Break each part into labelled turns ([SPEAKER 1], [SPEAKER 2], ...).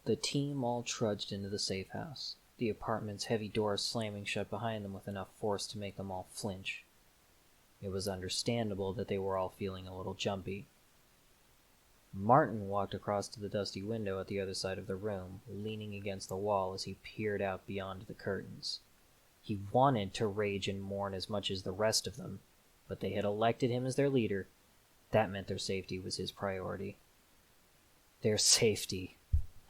[SPEAKER 1] The team all trudged into the safe house, the apartment's heavy doors slamming shut behind them with enough force to make them all flinch. It was understandable that they were all feeling a little jumpy. Martin walked across to the dusty window at the other side of the room, leaning against the wall as he peered out beyond the curtains. He wanted to rage and mourn as much as the rest of them, but they had elected him as their leader. That meant their safety was his priority. Their safety,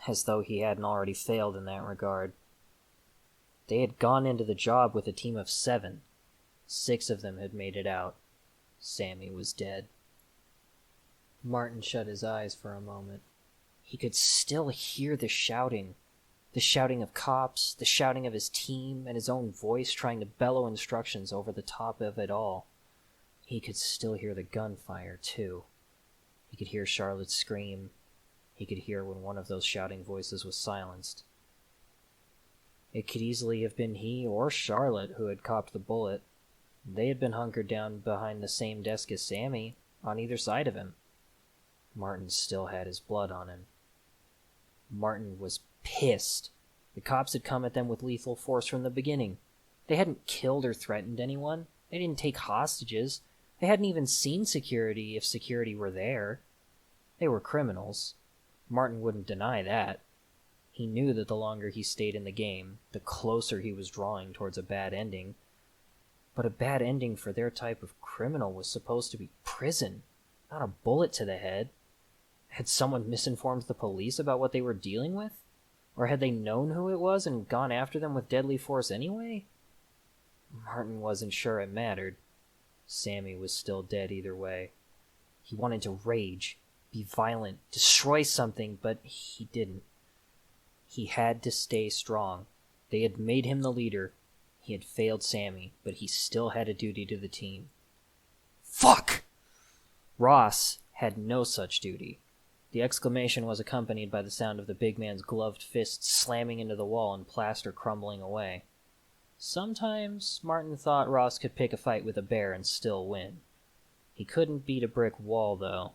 [SPEAKER 1] as though he hadn't already failed in that regard. They had gone into the job with a team of 7. 6 of them had made it out. Sammy was dead. Martin shut his eyes for a moment. He could still hear the shouting of cops, the shouting of his team, and his own voice trying to bellow instructions over the top of it all. He could still hear the gunfire, too. He could hear Charlotte scream. He could hear when one of those shouting voices was silenced. It could easily have been he or Charlotte who had copped the bullet. They had been hunkered down behind the same desk as Sammy, on either side of him. Martin still had his blood on him. Martin was pissed. The cops had come at them with lethal force from the beginning. They hadn't killed or threatened anyone. They didn't take hostages. They hadn't even seen security if security were there. They were criminals. Martin wouldn't deny that. He knew that the longer he stayed in the game, the closer he was drawing towards a bad ending. But a bad ending for their type of criminal was supposed to be prison, not a bullet to the head. Had someone misinformed the police about what they were dealing with? Or had they known who it was and gone after them with deadly force anyway? Martin wasn't sure it mattered. Sammy was still dead either way. He wanted to rage, be violent, destroy something, but he didn't. He had to stay strong. They had made him the leader. He had failed Sammy, but he still had a duty to the team. Fuck! Ross had no such duty. The exclamation was accompanied by the sound of the big man's gloved fist slamming into the wall and plaster crumbling away. Sometimes Martin thought Ross could pick a fight with a bear and still win. He couldn't beat a brick wall, though.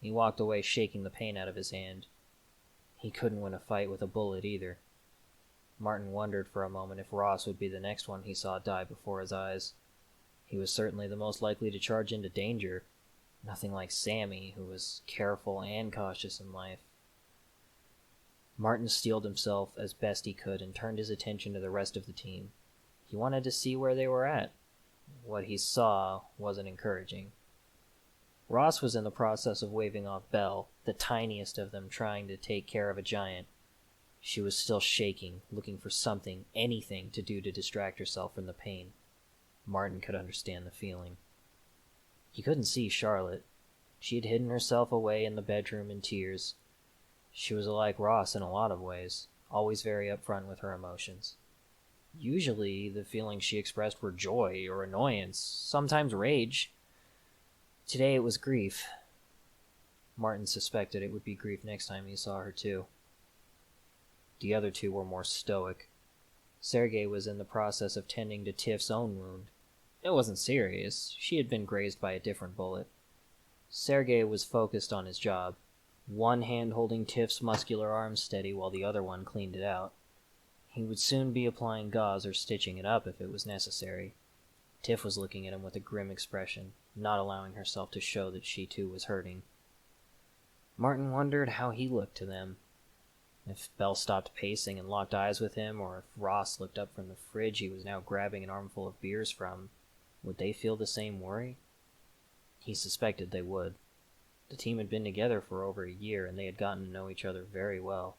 [SPEAKER 1] He walked away shaking the pain out of his hand. He couldn't win a fight with a bullet either. Martin wondered for a moment if Ross would be the next one he saw die before his eyes. He was certainly the most likely to charge into danger. Nothing like Sammy, who was careful and cautious in life. Martin steeled himself as best he could and turned his attention to the rest of the team. He wanted to see where they were at. What he saw wasn't encouraging. Ross was in the process of waving off Belle, the tiniest of them, trying to take care of a giant. She was still shaking, looking for something, anything to do to distract herself from the pain. Martin could understand the feeling. He couldn't see Charlotte. She had hidden herself away in the bedroom in tears. She was like Ross in a lot of ways, always very upfront with her emotions. Usually, the feelings she expressed were joy or annoyance, sometimes rage. Today it was grief. Martin suspected it would be grief next time he saw her too. The other two were more stoic. Sergei was in the process of tending to Tiff's own wound. It wasn't serious. She had been grazed by a different bullet. Sergei was focused on his job, one hand holding Tiff's muscular arm steady while the other one cleaned it out. He would soon be applying gauze or stitching it up if it was necessary. Tiff was looking at him with a grim expression, not allowing herself to show that she too was hurting. Martin wondered how he looked to them. If Belle stopped pacing and locked eyes with him, or if Ross looked up from the fridge he was now grabbing an armful of beers from, would they feel the same worry? He suspected they would. The team had been together for over a year, and they had gotten to know each other very well.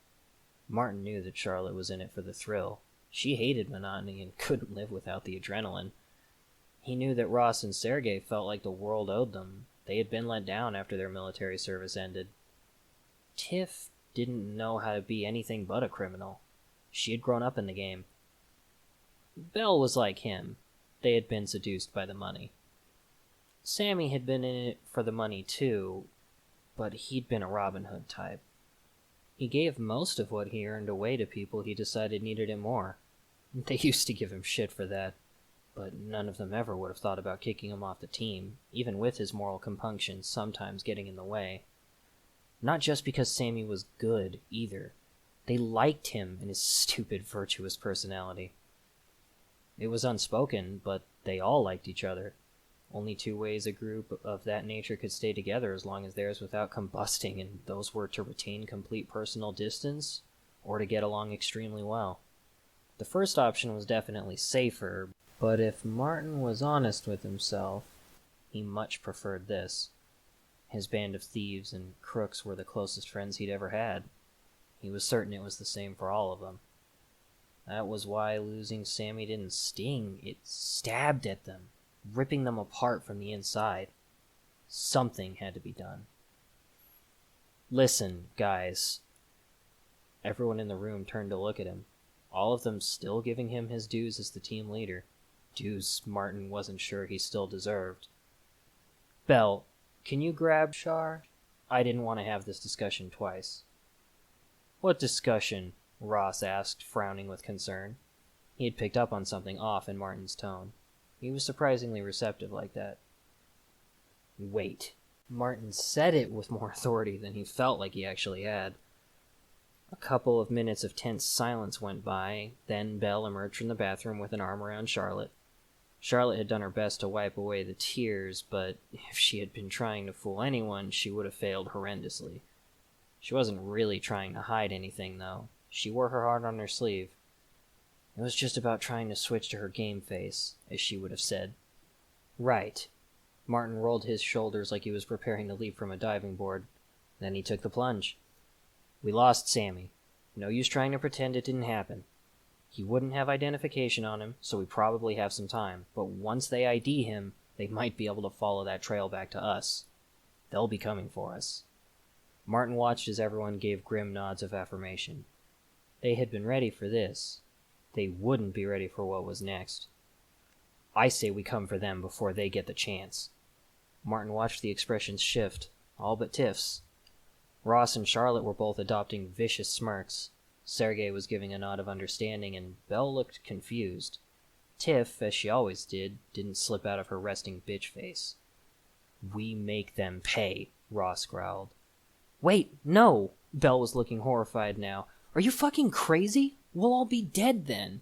[SPEAKER 1] Martin knew that Charlotte was in it for the thrill. She hated monotony and couldn't live without the adrenaline. He knew that Ross and Sergei felt like the world owed them. They had been let down after their military service ended. Tiff didn't know how to be anything but a criminal. She had grown up in the game. Belle was like him. They had been seduced by the money. Sammy had been in it for the money too, but he'd been a Robin Hood type. He gave most of what he earned away to people he decided needed him more. They used to give him shit for that, but none of them ever would have thought about kicking him off the team, even with his moral compunctions sometimes getting in the way. Not just because Sammy was good, either. They liked him and his stupid, virtuous personality. It was unspoken, but they all liked each other. Only two ways a group of that nature could stay together as long as theirs without combusting, and those were to retain complete personal distance or to get along extremely well. The first option was definitely safer, but if Martin was honest with himself, he much preferred this. His band of thieves and crooks were the closest friends he'd ever had. He was certain it was the same for all of them. That was why losing Sammy didn't sting, it stabbed at them, ripping them apart from the inside. Something had to be done. Listen, guys. Everyone in the room turned to look at him, all of them still giving him his dues as the team leader. Dues Martin wasn't sure he still deserved. Belle, can you grab Char? I didn't want to have this discussion twice. What discussion? Ross asked, frowning with concern. He had picked up on something off in Martin's tone. He was surprisingly receptive like that. Wait. Martin said it with more authority than he felt like he actually had. A couple of minutes of tense silence went by, then Belle emerged from the bathroom with an arm around Charlotte. Charlotte had done her best to wipe away the tears, but if she had been trying to fool anyone, she would have failed horrendously. She wasn't really trying to hide anything, though. She wore her heart on her sleeve. It was just about trying to switch to her game face, as she would have said. Right. Martin rolled his shoulders like he was preparing to leap from a diving board. Then he took the plunge. We lost Sammy. No use trying to pretend it didn't happen. He wouldn't have identification on him, so we probably have some time. But once they ID him, they might be able to follow that trail back to us. They'll be coming for us. Martin watched as everyone gave grim nods of affirmation. They had been ready for this. They wouldn't be ready for what was next. I say we come for them before they get the chance. Martin watched the expressions shift, all but Tiff's. Ross and Charlotte were both adopting vicious smirks. Sergei was giving a nod of understanding, and Belle looked confused. Tiff, as she always did, didn't slip out of her resting bitch face. We make them pay, Ross growled. Wait, no! Belle was looking horrified now. Are you fucking crazy? We'll all be dead then.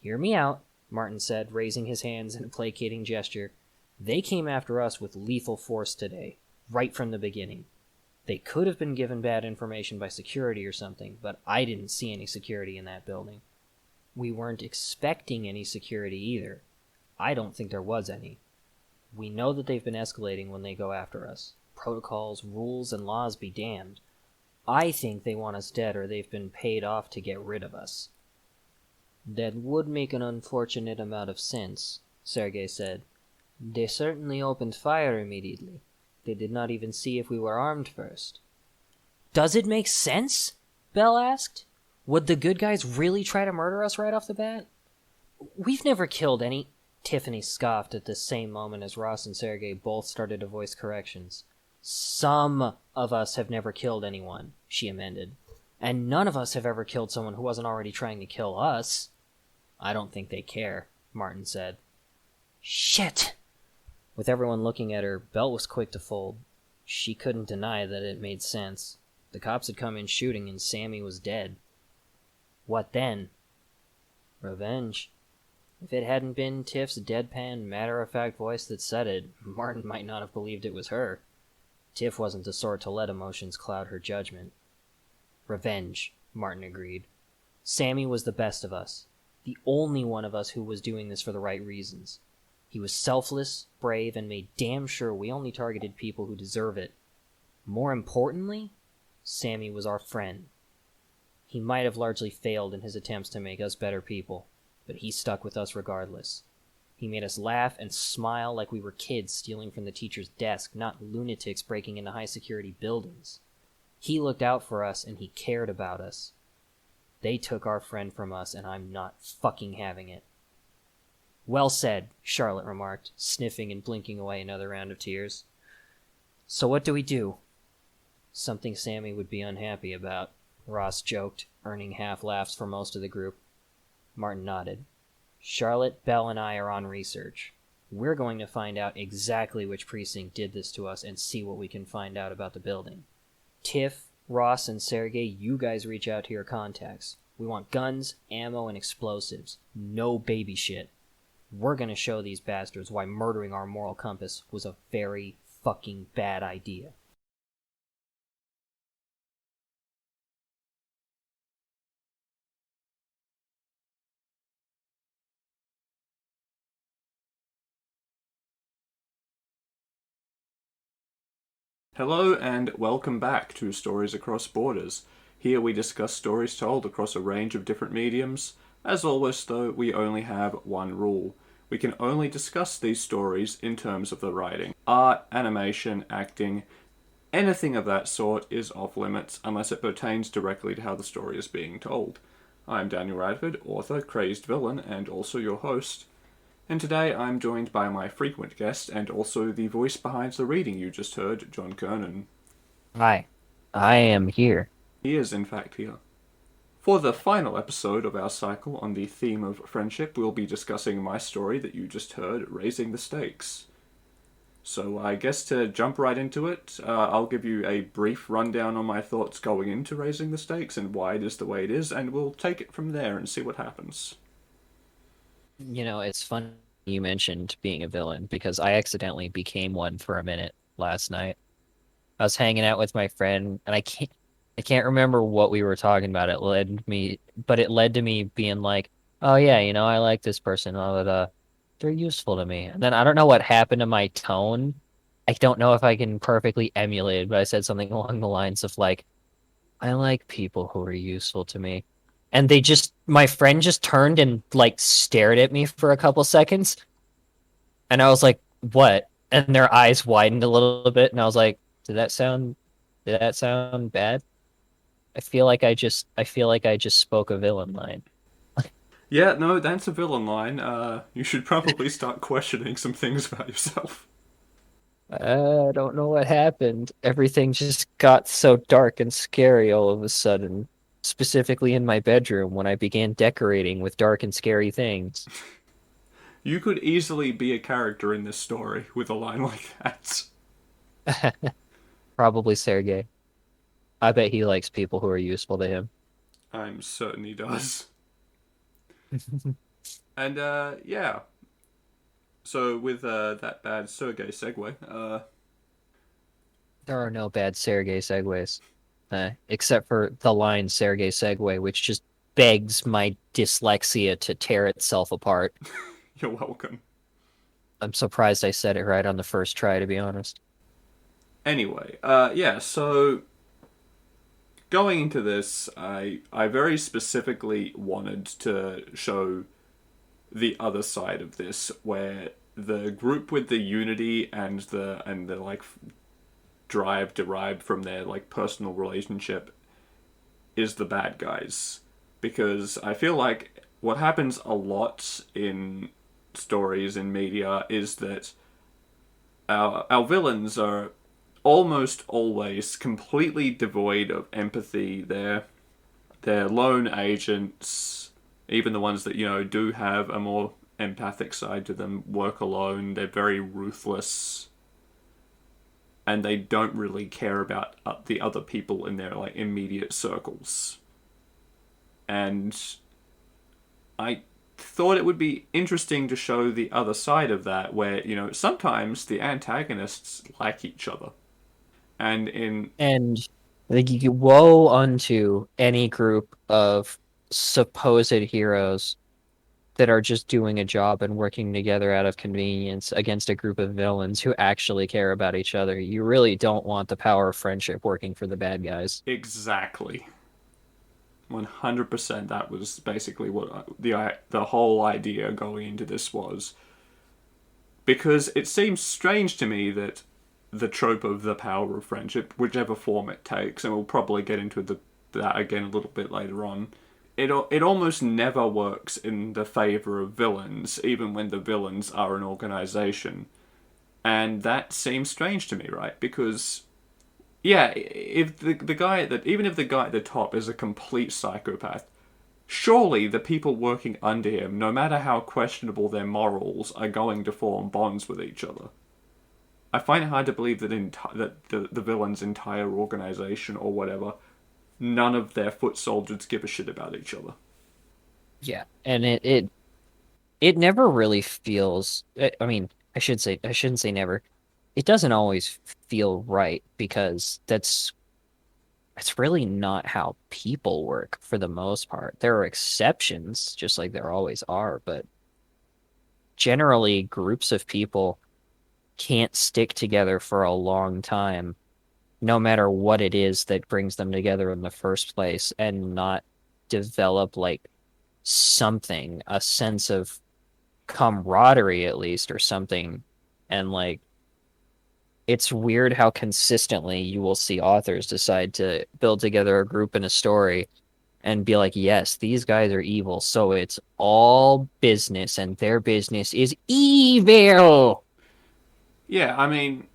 [SPEAKER 1] Hear me out, Martin said, raising his hands in a placating gesture. They came after us with lethal force today, right from the beginning. They could have been given bad information by security or something, but I didn't see any security in that building. We weren't expecting any security either. I don't think there was any. We know that they've been escalating when they go after us. Protocols, rules, and laws be damned. I think they want us dead or they've been paid off to get rid of us. That would make an unfortunate amount of sense, Sergei said. They certainly opened fire immediately. They did not even see if we were armed first. Does it make sense? Belle asked. Would the good guys really try to murder us right off the bat? We've never killed any... Tiffany scoffed at the same moment as Ross and Sergei both started to voice corrections. Some of us have never killed anyone, she amended. And none of us have ever killed someone who wasn't already trying to kill us. I don't think they care, Martin said. Shit! With everyone looking at her, Belle was quick to fold. She couldn't deny that it made sense. The cops had come in shooting and Sammy was dead. What then? Revenge. If it hadn't been Tiff's deadpan, matter-of-fact voice that said it, Martin might not have believed it was her. Tiff wasn't the sort to let emotions cloud her judgment. Revenge, Martin agreed. Sammy was the best of us. The only one of us who was doing this for the right reasons. He was selfless, brave, and made damn sure we only targeted people who deserve it. More importantly, Sammy was our friend. He might have largely failed in his attempts to make us better people, but he stuck with us regardless. He made us laugh and smile like we were kids stealing from the teacher's desk, not lunatics breaking into high-security buildings. He looked out for us, and he cared about us. They took our friend from us, and I'm not fucking having it. Well said, Charlotte remarked, sniffing and blinking away another round of tears. So what do we do? Something Sammy would be unhappy about, Ross joked, earning half laughs for most of the group. Martin nodded. Charlotte, Belle, and I are on research. We're going to find out exactly which precinct did this to us and see what we can find out about the building. Tiff, Ross and Sergey, you guys reach out to your contacts. We want guns, ammo, and explosives. No baby shit. We're gonna show these bastards why murdering our moral compass was a very fucking bad idea.
[SPEAKER 2] Hello and welcome back to Stories Across Borders. Here we discuss stories told across a range of different mediums. As always, though, we only have one rule. We can only discuss these stories in terms of the writing. Art, animation, acting, anything of that sort is off limits unless it pertains directly to how the story is being told. I'm Daniel Radford, author, crazed villain, and also your host. And today I'm joined by my frequent guest and also the voice behind the reading you just heard, John Kernan.
[SPEAKER 1] Hi, I am here.
[SPEAKER 2] He is, in fact, here. For the final episode of our cycle on the theme of friendship, we'll be discussing my story that you just heard, Raising the Stakes. So I guess to jump right into it, I'll give you a brief rundown on my thoughts going into Raising the Stakes and why it is the way it is, and we'll take it from there and see what happens.
[SPEAKER 1] It's funny you mentioned being a villain because I accidentally became one for a minute last night. I was hanging out with my friend and I can't remember what we were talking about. It led to me being like, "Oh yeah, I like this person. They're useful to me." And then I don't know what happened to my tone. I don't know if I can perfectly emulate it, but I said something along the lines of like, I like people who are useful to me. And my friend just turned and like stared at me for a couple seconds. And I was like, what? And their eyes widened a little bit. And I was like, did that sound bad? I feel like I just spoke a villain line.
[SPEAKER 2] Yeah, no, that's a villain line. You should probably start questioning some things about yourself.
[SPEAKER 1] I don't know what happened. Everything just got so dark and scary all of a sudden, specifically in my bedroom when I began decorating with dark and scary things.
[SPEAKER 2] You could easily be a character in this story with a line like that.
[SPEAKER 1] Probably Sergey. I bet he likes people who are useful to him.
[SPEAKER 2] I'm certain he does. And yeah. So with that bad Sergey segue,
[SPEAKER 1] There are no bad Sergey segues, except for the line Sergey segue, which just begs my dyslexia to tear itself apart.
[SPEAKER 2] you're welcome.
[SPEAKER 1] I'm surprised I said it right on the first try, to be honest.
[SPEAKER 2] Anyway, yeah. So going into this, I very specifically wanted to show the other side of this, where the group with the unity and the like drive derived from their like personal relationship is the bad guys, because I feel like what happens a lot in stories in media is that our villains are almost always completely devoid of empathy. They're lone agents, even the ones that do have a more empathic side to them work alone. They're very ruthless, and they don't really care about the other people in their like immediate circles. And I thought it would be interesting to show the other side of that, where sometimes the antagonists like each other, and in
[SPEAKER 1] And like, woe unto any group of supposed heroes that are just doing a job and working together out of convenience against a group of villains who actually care about each other. You really don't want the power of friendship working for the bad guys.
[SPEAKER 2] exactly 100%, that was basically what the whole idea going into this was, because it seems strange to me that the trope of the power of friendship, whichever form it takes, and we'll probably get into that again a little bit later on, it almost never works in the favor of villains, even when the villains are an organization. And that seems strange to me, right? Because yeah, if the guy that even if the guy at the top is a complete psychopath, surely the people working under him, no matter how questionable their morals, are going to form bonds with each other. I find it hard to believe that that the villain's entire organization or whatever, none of their foot soldiers give a shit about each other.
[SPEAKER 1] Yeah, and it never really feels. I mean, I shouldn't say never. It doesn't always feel right because that's really not how people work for the most part. There are exceptions, just like there always are, but generally groups of people can't stick together for a long time, no matter what it is that brings them together in the first place, and not develop like something, a sense of camaraderie at least, or something. And like, it's weird how consistently you will see authors decide to build together a group in a story and be like, yes, these guys are evil, so it's all business, and their business is evil.
[SPEAKER 2] Yeah, I mean,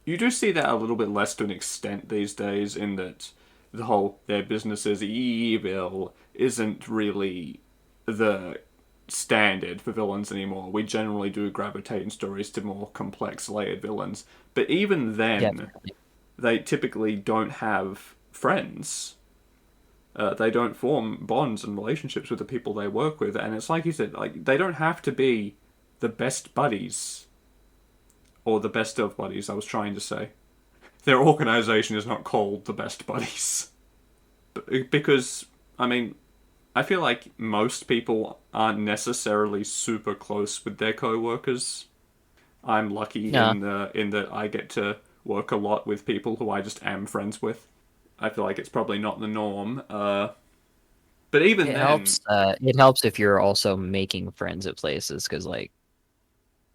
[SPEAKER 2] you do see that a little bit less to an extent these days, in that the whole their business is evil isn't really the standard for villains anymore. We generally do gravitate in stories to more complex, layered villains. But even then,
[SPEAKER 1] Definitely.
[SPEAKER 2] they typically don't have friends. They don't form bonds and relationships with the people they work with, and it's like you said, like they don't have to be the best buddies or the best of buddies. I was trying to say their organization is not called the best buddies because I mean I feel like most people aren't necessarily super close with their co-workers. I'm lucky
[SPEAKER 1] No,
[SPEAKER 2] in that I get to work a lot with people who I just am friends with. I feel like it's probably not the norm. But even
[SPEAKER 1] it
[SPEAKER 2] then,
[SPEAKER 1] helps. It helps if you're also making friends at places, because like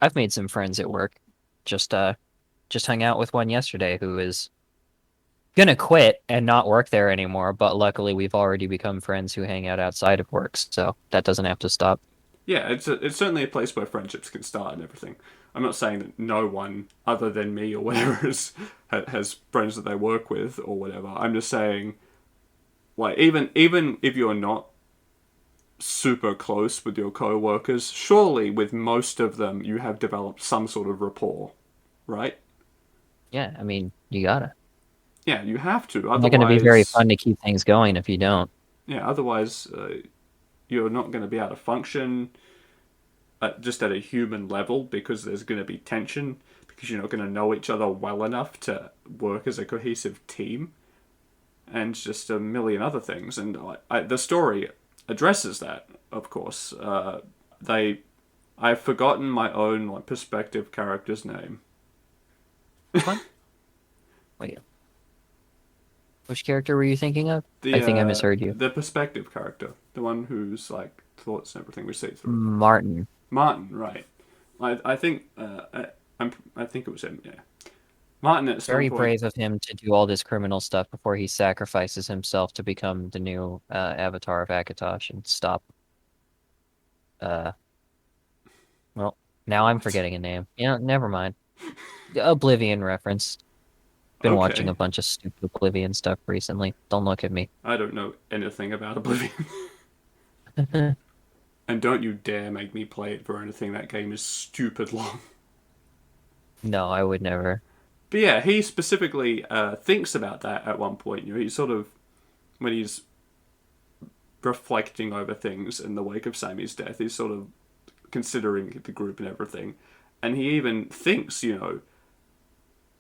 [SPEAKER 1] I've made some friends at work. Just just hung out with one yesterday who is gonna quit and not work there anymore, but luckily we've already become friends who hang out outside of work, so that doesn't have to stop.
[SPEAKER 2] yeah, it's certainly a place where friendships can start and everything. I'm not saying that no one other than me or whatever has friends that they work with or whatever. I'm just saying, like, even if you're not super close with your co-workers, surely with most of them you have developed some sort of rapport, right?
[SPEAKER 1] Yeah, I mean, you gotta.
[SPEAKER 2] Yeah, you have to.
[SPEAKER 1] It's not gonna be very
[SPEAKER 2] Otherwise,
[SPEAKER 1] fun to keep things going if you don't.
[SPEAKER 2] yeah, otherwise you're not going to be able to function just at a human level, because there's going to be tension, because you're not going to know each other well enough to work as a cohesive team, and just a million other things. And the story addresses that, of course. They, I've forgotten my own like perspective character's name.
[SPEAKER 1] Which one? Wait, which character were you thinking of? I
[SPEAKER 2] The
[SPEAKER 1] think I misheard you.
[SPEAKER 2] the perspective character, the one whose like thoughts and everything we see through.
[SPEAKER 1] Martin.
[SPEAKER 2] Martin, right? I think I think it was him. Yeah, Martin at some
[SPEAKER 1] Very
[SPEAKER 2] point.
[SPEAKER 1] brave of him to do all this criminal stuff before he sacrifices himself to become the new avatar of Akatosh and stop. Uh, well, now I'm
[SPEAKER 2] What?
[SPEAKER 1] forgetting a name. Yeah, never mind. Oblivion reference. Been watching
[SPEAKER 2] Okay,
[SPEAKER 1] a bunch of stupid Oblivion stuff recently. Don't look at me.
[SPEAKER 2] I don't know anything about Oblivion, and don't you dare make me play it for anything. That game is stupid long.
[SPEAKER 1] No, I would never.
[SPEAKER 2] But yeah, he specifically thinks about that at one point. You know, he sort of when he's reflecting over things in the wake of Sammy's death, he's sort of considering the group and everything, and he even thinks, you know,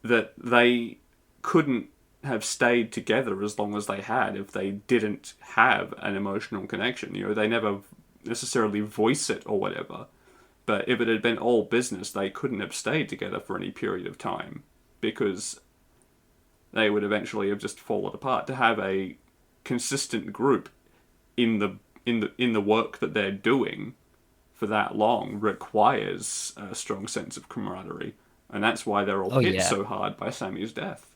[SPEAKER 2] that they couldn't have stayed together as long as they had if they didn't have an emotional connection. You know, they never necessarily voice it or whatever. But if it had been all business, they couldn't have stayed together for any period of time, because they would eventually have just fallen apart. To have a consistent group in the work that they're doing for that long requires a strong sense of camaraderie, and that's why they're all
[SPEAKER 1] Oh
[SPEAKER 2] hit
[SPEAKER 1] yeah.
[SPEAKER 2] so hard by Sammy's death.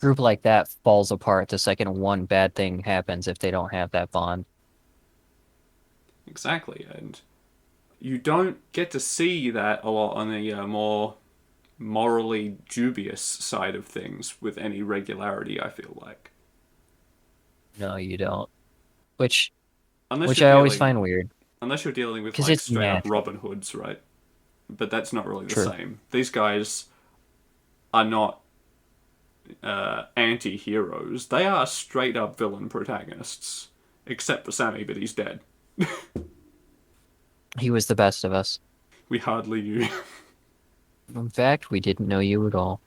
[SPEAKER 1] Group like that falls apart the second one bad thing happens if they don't have that bond.
[SPEAKER 2] Exactly, and you don't get to see that a lot on the more morally dubious side of things with any regularity. I feel like,
[SPEAKER 1] No, you don't. Which
[SPEAKER 2] unless
[SPEAKER 1] which
[SPEAKER 2] you're
[SPEAKER 1] I always
[SPEAKER 2] dealing
[SPEAKER 1] find weird
[SPEAKER 2] unless you're dealing with
[SPEAKER 1] because
[SPEAKER 2] like
[SPEAKER 1] it's
[SPEAKER 2] straight up
[SPEAKER 1] natural.
[SPEAKER 2] Robin Hoods, right? but that's not really the
[SPEAKER 1] True.
[SPEAKER 2] same. These guys are not anti-heroes. They are straight up villain protagonists. Except for Sammy, but he's dead.
[SPEAKER 1] He was the best of us.
[SPEAKER 2] We hardly knew.
[SPEAKER 1] In fact, we didn't know you at all.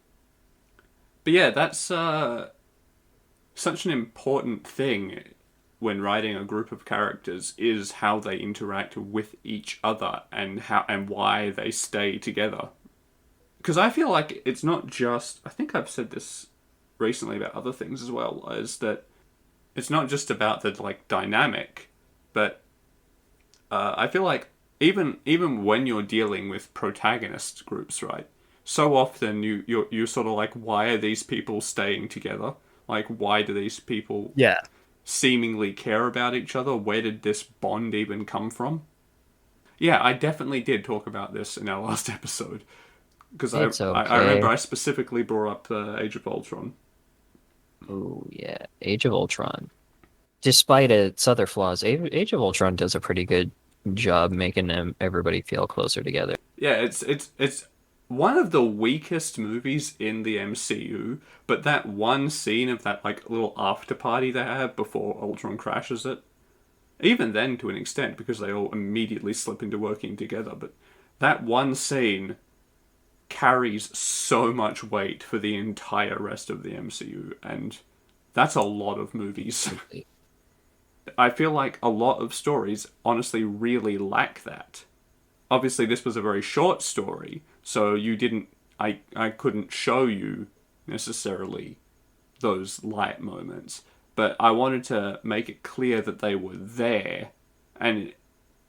[SPEAKER 2] But yeah, that's such an important thing when writing a group of characters is how they interact with each other and how and why they stay together. Because I feel like it's not just. I think I've said this recently about other things as well. Is that it's not just about the like dynamic, but I feel like even when you're dealing with protagonist groups, right? So often you're sort of like, why are these people staying together? Like, why do these people
[SPEAKER 1] Yeah.
[SPEAKER 2] seemingly care about each other? Where did this bond even come from? Yeah, I definitely did talk about this in our last episode because
[SPEAKER 1] It's
[SPEAKER 2] I remember
[SPEAKER 1] okay.
[SPEAKER 2] I specifically brought up Age of Ultron.
[SPEAKER 1] Oh, yeah. Age of Ultron. Despite its other flaws, Age of Ultron does a pretty good job making everybody feel closer together.
[SPEAKER 2] Yeah, it's one of the weakest movies in the MCU, but that one scene of that like little after party they have before Ultron crashes it, even then to an extent because they all immediately slip into working together, but that one scene carries so much weight for the entire rest of the MCU, and that's a lot of movies. I feel like a lot of stories honestly really lack that. Obviously this was a very short story, so you didn't I couldn't show you necessarily those light moments, but I wanted to make it clear that they were there, and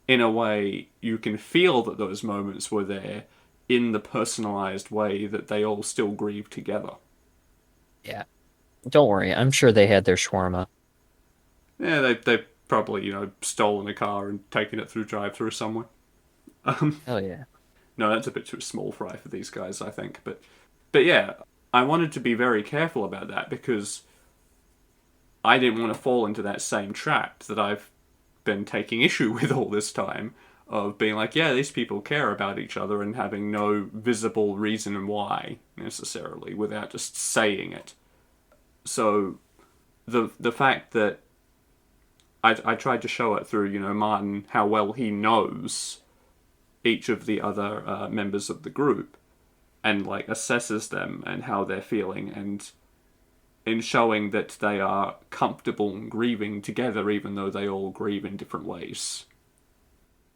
[SPEAKER 2] in a way you can feel that those moments were there in the personalized way that they all still grieve together.
[SPEAKER 1] Yeah. Don't worry, I'm sure they had their shawarma.
[SPEAKER 2] Yeah, they probably stolen a car and taken it through drive-through somewhere.
[SPEAKER 1] Hell yeah.
[SPEAKER 2] No, that's a bit too small fry for these guys, I think. But yeah, I wanted to be very careful about that because I didn't want to fall into that same trap that I've been taking issue with all this time of being like, yeah, these people care about each other and having no visible reason why necessarily without just saying it. So the fact that I tried to show it through Martin how well he knows each of the other members of the group and like assesses them and how they're feeling and in showing that they are comfortable grieving together even though they all grieve in different ways.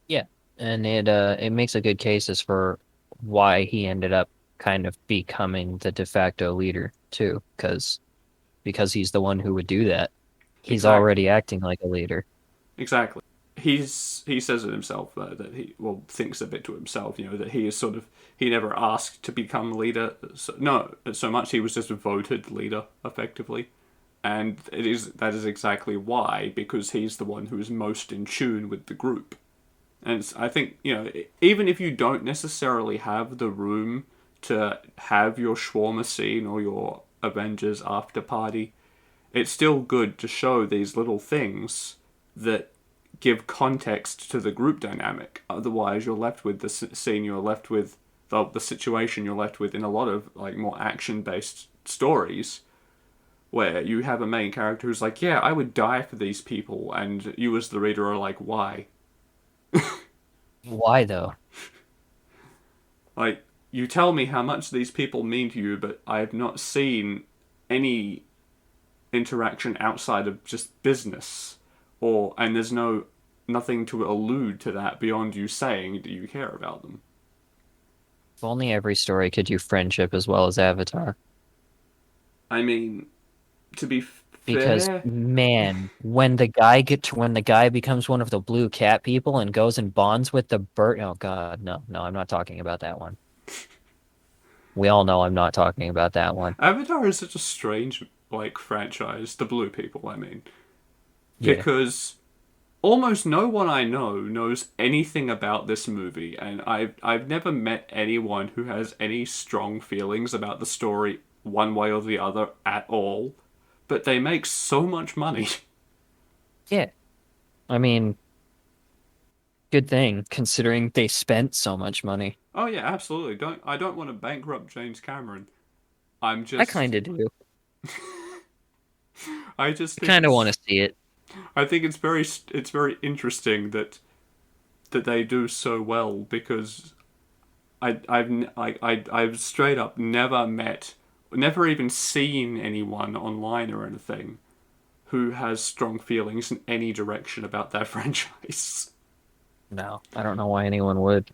[SPEAKER 1] Yeah. And it makes a good case as for why he ended up kind of becoming the de facto leader too, because he's the one who would do that. He's
[SPEAKER 2] Exactly.
[SPEAKER 1] already acting like a leader.
[SPEAKER 2] Exactly. He says it himself that he thinks a bit to himself. That he is sort of he never asked to become leader. No, so much he was just voted leader effectively, and that is exactly why because he's the one who is most in tune with the group. And I think even if you don't necessarily have the room to have your shawarma scene or your Avengers after party, it's still good to show these little things that give context to the group dynamic. Otherwise, you're left with the scene, you're left with the situation, you're left with in a lot of like more action based stories where you have a main character who's like, yeah, I would die for these people, and you as the reader are like, why?
[SPEAKER 1] Why though?
[SPEAKER 2] Like, you tell me how much these people mean to you, but I have not seen any interaction outside of just business, and there's nothing to allude to that beyond you saying that you care about them.
[SPEAKER 1] If only every story could do friendship as well as Avatar.
[SPEAKER 2] I mean, to be
[SPEAKER 1] Because
[SPEAKER 2] fair,
[SPEAKER 1] man, when the guy becomes one of the blue cat people and goes and bonds with the bird, oh God, no, no, I'm not talking about that one. We all know I'm not talking about that one.
[SPEAKER 2] Avatar is such a strange like franchise. The Blue People, I mean,
[SPEAKER 1] Yeah.
[SPEAKER 2] because almost no one I know knows anything about this movie, and I've never met anyone who has any strong feelings about the story one way or the other at all. But they make so much money.
[SPEAKER 1] Yeah. I mean, Good thing, considering they spent so much money.
[SPEAKER 2] Oh yeah, absolutely. I don't want to bankrupt James Cameron. I'm
[SPEAKER 1] I
[SPEAKER 2] just
[SPEAKER 1] kind of do.
[SPEAKER 2] I just
[SPEAKER 1] I
[SPEAKER 2] think
[SPEAKER 1] kind of want
[SPEAKER 2] it's
[SPEAKER 1] to see it.
[SPEAKER 2] I think it's very interesting that they do so well because I've straight up never even seen anyone online or anything who has strong feelings in any direction about that franchise.
[SPEAKER 1] No, I don't know why anyone would.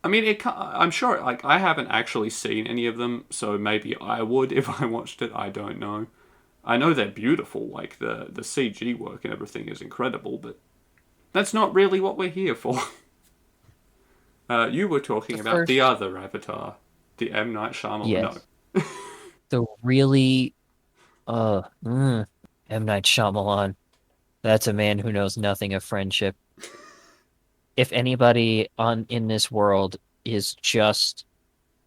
[SPEAKER 2] I mean, I'm sure. Like, I haven't actually seen any of them, so maybe I would if I watched it. I don't know. I know they're beautiful. Like the CG work and everything is incredible, but that's not really what we're here for. You were
[SPEAKER 1] The
[SPEAKER 2] talking about the
[SPEAKER 1] first,
[SPEAKER 2] other Avatar, the M Night Shyamalan. No,
[SPEAKER 1] yes, the really, mm, M. Night Shyamalan. That's a man who knows nothing of friendship. If anybody on in this world is just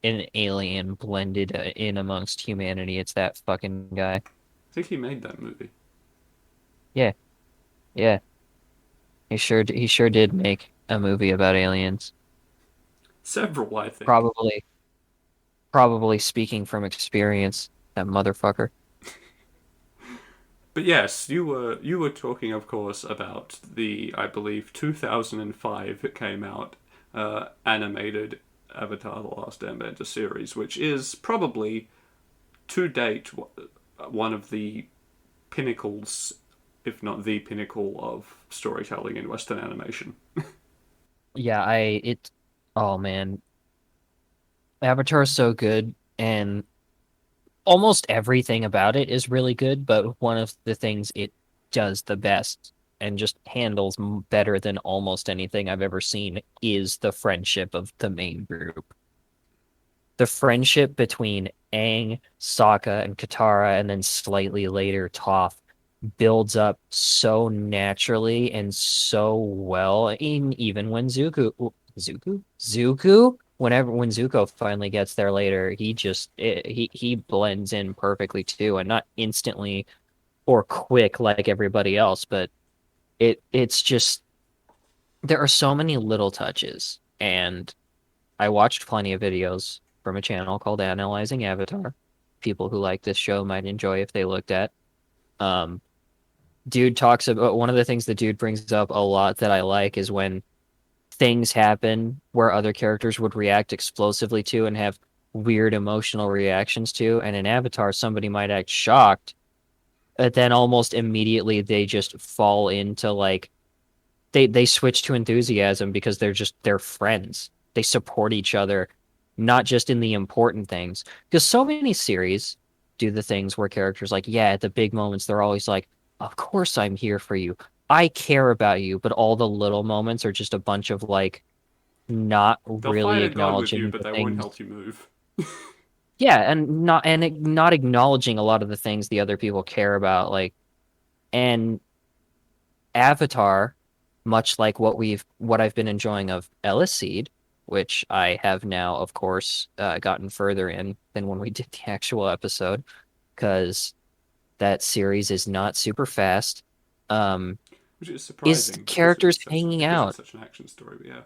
[SPEAKER 1] an alien blended in amongst humanity, it's that fucking guy.
[SPEAKER 2] I think he made that movie.
[SPEAKER 1] Yeah, yeah. He sure did make a movie about aliens.
[SPEAKER 2] Several, I think.
[SPEAKER 1] Probably probably speaking from experience, that motherfucker.
[SPEAKER 2] But yes, you were talking, of course, about the I believe 2005 it came out animated Avatar: The Last Airbender series, which is probably to date one of the pinnacles, if not the pinnacle, of storytelling in Western animation.
[SPEAKER 1] Yeah, oh man, Avatar is so good and almost everything about it is really good, but one of the things it does the best and just handles better than almost anything I've ever seen is the friendship of the main group. The friendship between Aang, Sokka, and Katara, and then slightly later Toph, builds up so naturally and so well. Even when when Zuko finally gets there later, he blends in perfectly too, and not instantly or quick like everybody else, but it's just there are so many little touches, and I watched plenty of videos from a channel called Analyzing Avatar. People who like this show might enjoy if they looked at. Um, Dude talks about one of the things the dude brings up a lot that I like is when things happen where other characters would react explosively to and have weird emotional reactions to. And in Avatar, somebody might act shocked, but then almost immediately they just fall into like they switch to enthusiasm because they're friends. They support each other, not just in the important things. Because so many series do the things where characters like, yeah, at the big moments, they're always like, of course I'm here for you. I care about you, but all the little moments are just a bunch of like not
[SPEAKER 2] They'll
[SPEAKER 1] really
[SPEAKER 2] fight a god with you,
[SPEAKER 1] acknowledging
[SPEAKER 2] but
[SPEAKER 1] the
[SPEAKER 2] they won't help
[SPEAKER 1] things.
[SPEAKER 2] you move.
[SPEAKER 1] Yeah, not acknowledging a lot of the things the other people care about. Like, and Avatar, much like what I've been enjoying of Ellis Seed, which I have now, of course, gotten further in than when we did the actual episode, because that series is not super fast. Um,
[SPEAKER 2] Which is
[SPEAKER 1] is the
[SPEAKER 2] surprising
[SPEAKER 1] characters hanging
[SPEAKER 2] because it's
[SPEAKER 1] out.
[SPEAKER 2] such an action story. But yeah,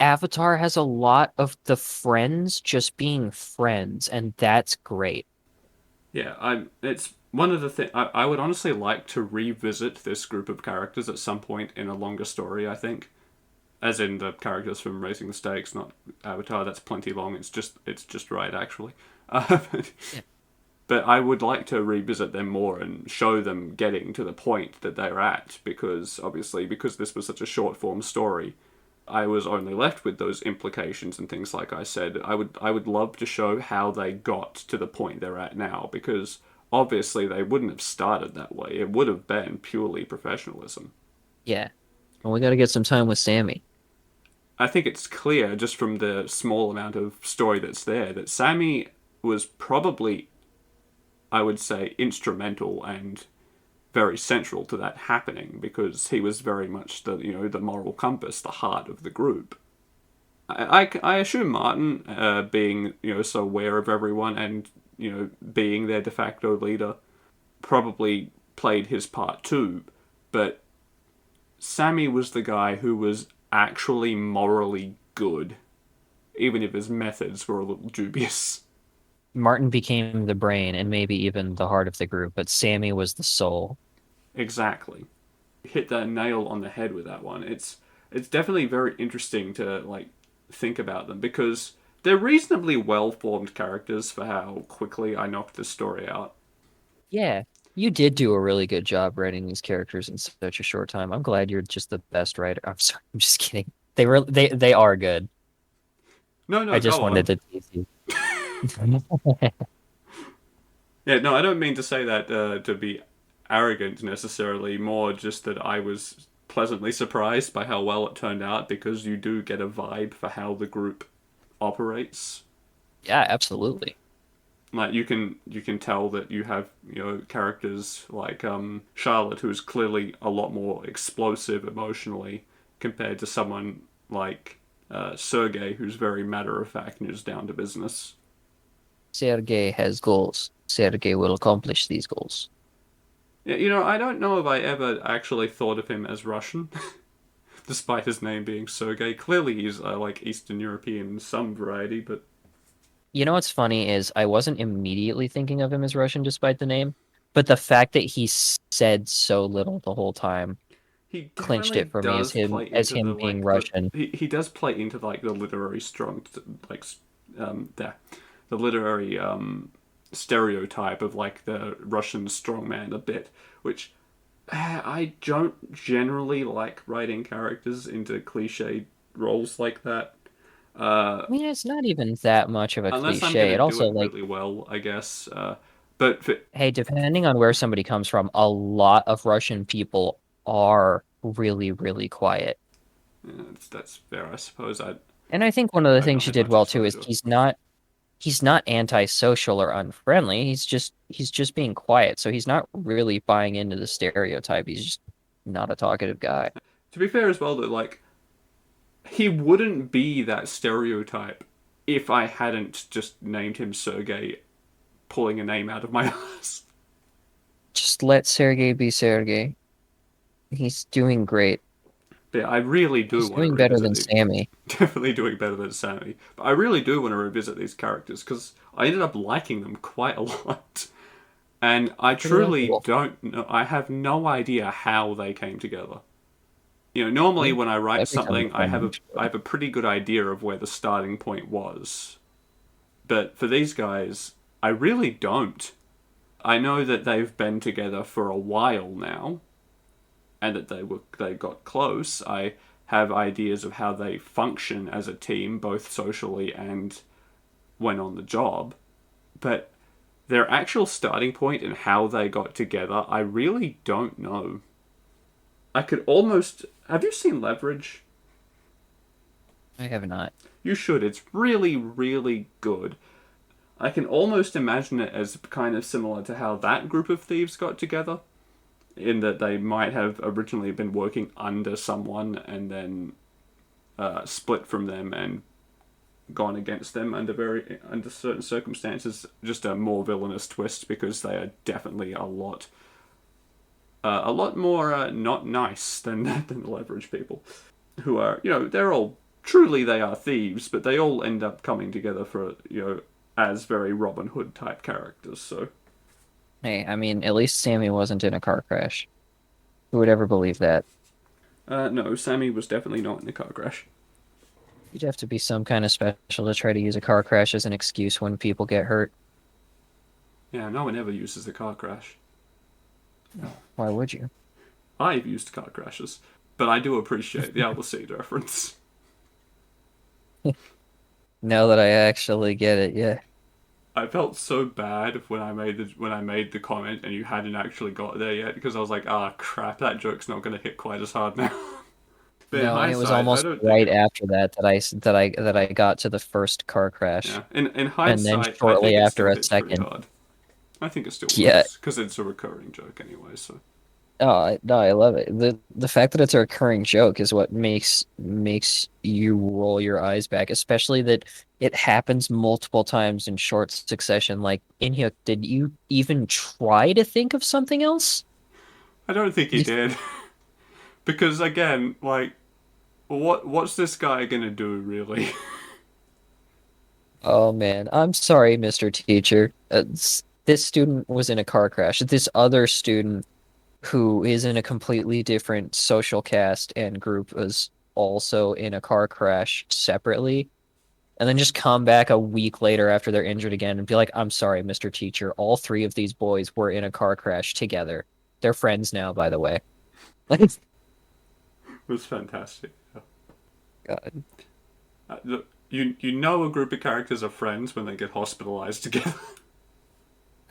[SPEAKER 1] Avatar has a lot of the friends just being friends, and that's great.
[SPEAKER 2] yeah. It's one of the things I would honestly like to revisit this group of characters at some point in a longer story. I think, as in the characters from Raising the Stakes, not Avatar. That's plenty long. It's just right actually.
[SPEAKER 1] Yeah.
[SPEAKER 2] But I would like to revisit them more and show them getting to the point that they're at because obviously because this was such a short form story, I was only left with those implications and things like I said. I would love to show how they got to the point they're at now because obviously they wouldn't have started that way. It would have been purely professionalism.
[SPEAKER 1] Yeah. Well, we got to get some time with Sammy.
[SPEAKER 2] I think it's clear just from the small amount of story that's there that Sammy was probably, I would say, instrumental and very central to that happening because he was very much the moral compass, the heart of the group. I assume Martin, being so aware of everyone and being their de facto leader, probably played his part too. But Sammy was the guy who was actually morally good, even if his methods were a little dubious.
[SPEAKER 1] Martin became the brain and maybe even the heart of the group, but Sammy was the soul.
[SPEAKER 2] Exactly. Hit that nail on the head with that one. It's definitely very interesting to like think about them because they're reasonably well formed characters for how quickly I knocked the story out.
[SPEAKER 1] Yeah, you did do a really good job writing these characters in such a short time. I'm glad you're just the best writer. I'm sorry, I'm just kidding. They are good.
[SPEAKER 2] No,
[SPEAKER 1] I
[SPEAKER 2] no,
[SPEAKER 1] just
[SPEAKER 2] go
[SPEAKER 1] wanted
[SPEAKER 2] on.
[SPEAKER 1] to tease you.
[SPEAKER 2] Yeah, no, I don't mean to say that to be arrogant necessarily, more just that I was pleasantly surprised by how well it turned out because you do get a vibe for how the group operates.
[SPEAKER 1] Yeah, absolutely.
[SPEAKER 2] Like you can tell that you have characters like Charlotte, who's clearly a lot more explosive emotionally compared to someone like Sergey, who's very matter of fact and is down to business.
[SPEAKER 1] Sergey has goals. Sergey will accomplish these goals.
[SPEAKER 2] Yeah, I don't know if I ever actually thought of him as Russian, despite his name being Sergey. Clearly, he's like Eastern European in some variety, but
[SPEAKER 1] You know what's funny is I wasn't immediately thinking of him as Russian despite the name, but the fact that he said so little the whole time
[SPEAKER 2] he
[SPEAKER 1] clinched it
[SPEAKER 2] definitely
[SPEAKER 1] for me
[SPEAKER 2] does play
[SPEAKER 1] as
[SPEAKER 2] into the
[SPEAKER 1] him being
[SPEAKER 2] like the
[SPEAKER 1] Russian.
[SPEAKER 2] he does play into like the literary strong like the literary stereotype of like the Russian strongman a bit, which I don't generally like writing characters into cliche roles like that.
[SPEAKER 1] I mean, it's not even that much of a
[SPEAKER 2] Unless I'm
[SPEAKER 1] cliche.
[SPEAKER 2] gonna
[SPEAKER 1] It
[SPEAKER 2] do
[SPEAKER 1] also
[SPEAKER 2] it
[SPEAKER 1] like,
[SPEAKER 2] really well, I guess. But for,
[SPEAKER 1] hey, depending on where somebody comes from, a lot of Russian people are really, really quiet.
[SPEAKER 2] that's fair, I suppose.
[SPEAKER 1] And I think one of the
[SPEAKER 2] I've not
[SPEAKER 1] things she
[SPEAKER 2] had
[SPEAKER 1] did
[SPEAKER 2] much
[SPEAKER 1] well too is
[SPEAKER 2] exposure.
[SPEAKER 1] he's not antisocial or unfriendly. He's just being quiet. So he's not really buying into the stereotype. He's just not a talkative guy.
[SPEAKER 2] To be fair as well, though, like he wouldn't be that stereotype if I hadn't just named him Sergey, pulling a name out of my ass.
[SPEAKER 1] Just let Sergey be Sergey. He's doing great.
[SPEAKER 2] But yeah, I really do
[SPEAKER 1] He's
[SPEAKER 2] want to
[SPEAKER 1] doing better
[SPEAKER 2] revisit
[SPEAKER 1] than
[SPEAKER 2] these.
[SPEAKER 1] Sammy.
[SPEAKER 2] Definitely doing better than Sammy. But I really do want to revisit these characters because I ended up liking them quite a lot. And I
[SPEAKER 1] Pretty
[SPEAKER 2] truly
[SPEAKER 1] likable.
[SPEAKER 2] don't know. I have no idea how they came together. Normally
[SPEAKER 1] Yeah,
[SPEAKER 2] when I write
[SPEAKER 1] every time
[SPEAKER 2] something,
[SPEAKER 1] I find him.
[SPEAKER 2] I have a pretty good idea of where the starting point was. But for these guys, I really don't. I know that they've been together for a while now, and that they got close. I have ideas of how they function as a team, both socially and when on the job. But their actual starting point and how they got together, I really don't know. I could almost. Have you seen Leverage?
[SPEAKER 1] I have not.
[SPEAKER 2] You should. It's really, really good. I can almost imagine it as kind of similar to how that group of thieves got together, in that they might have originally been working under someone and then split from them and gone against them under certain circumstances. Just a more villainous twist because they are definitely a lot more not nice than than the Leverage people, who are they're all truly they are thieves, but they all end up coming together for as very Robin Hood type characters. So
[SPEAKER 1] Hey, I mean, at least Sammy wasn't in a car crash. Who would ever believe that?
[SPEAKER 2] no, Sammy was definitely not in a car crash.
[SPEAKER 1] You'd have to be some kind of special to try to use a car crash as an excuse when people get hurt.
[SPEAKER 2] Yeah, no one ever uses a car crash.
[SPEAKER 1] Why would you?
[SPEAKER 2] I've used car crashes, but I do appreciate the Albacete reference.
[SPEAKER 1] Now that I actually get it, yeah.
[SPEAKER 2] I felt so bad when I made the comment and you hadn't actually got there yet because I was like, ah, crap, that joke's not going to hit quite as hard now. But in
[SPEAKER 1] No, and it was
[SPEAKER 2] hindsight, I
[SPEAKER 1] almost
[SPEAKER 2] don't think
[SPEAKER 1] right
[SPEAKER 2] it.
[SPEAKER 1] after that I got to the first car crash,
[SPEAKER 2] Yeah, in
[SPEAKER 1] and then
[SPEAKER 2] hindsight, I think
[SPEAKER 1] shortly
[SPEAKER 2] it
[SPEAKER 1] after
[SPEAKER 2] still
[SPEAKER 1] a
[SPEAKER 2] hits pretty
[SPEAKER 1] second.
[SPEAKER 2] hard. I think it still
[SPEAKER 1] Yeah.
[SPEAKER 2] works because it's a recurring joke anyway. So
[SPEAKER 1] Oh, no, I love it. The fact that it's a recurring joke is what makes you roll your eyes back, especially that it happens multiple times in short succession. Like in here, did you even try to think of something else?
[SPEAKER 2] I don't think he
[SPEAKER 1] You,
[SPEAKER 2] did Because again, like, what's this guy gonna do really?
[SPEAKER 3] Oh man, I'm sorry, Mr. Teacher. This student was in a car crash. This other student who is in a completely different social caste and group was also in a car crash separately. And then just come back a week later after they're injured again and be like, I'm sorry, Mr. Teacher. All three of these boys were in a car crash together. They're friends now, by the way. Like,
[SPEAKER 2] It was fantastic.
[SPEAKER 3] God.
[SPEAKER 2] Look, you know a group of characters are friends when they get hospitalized together.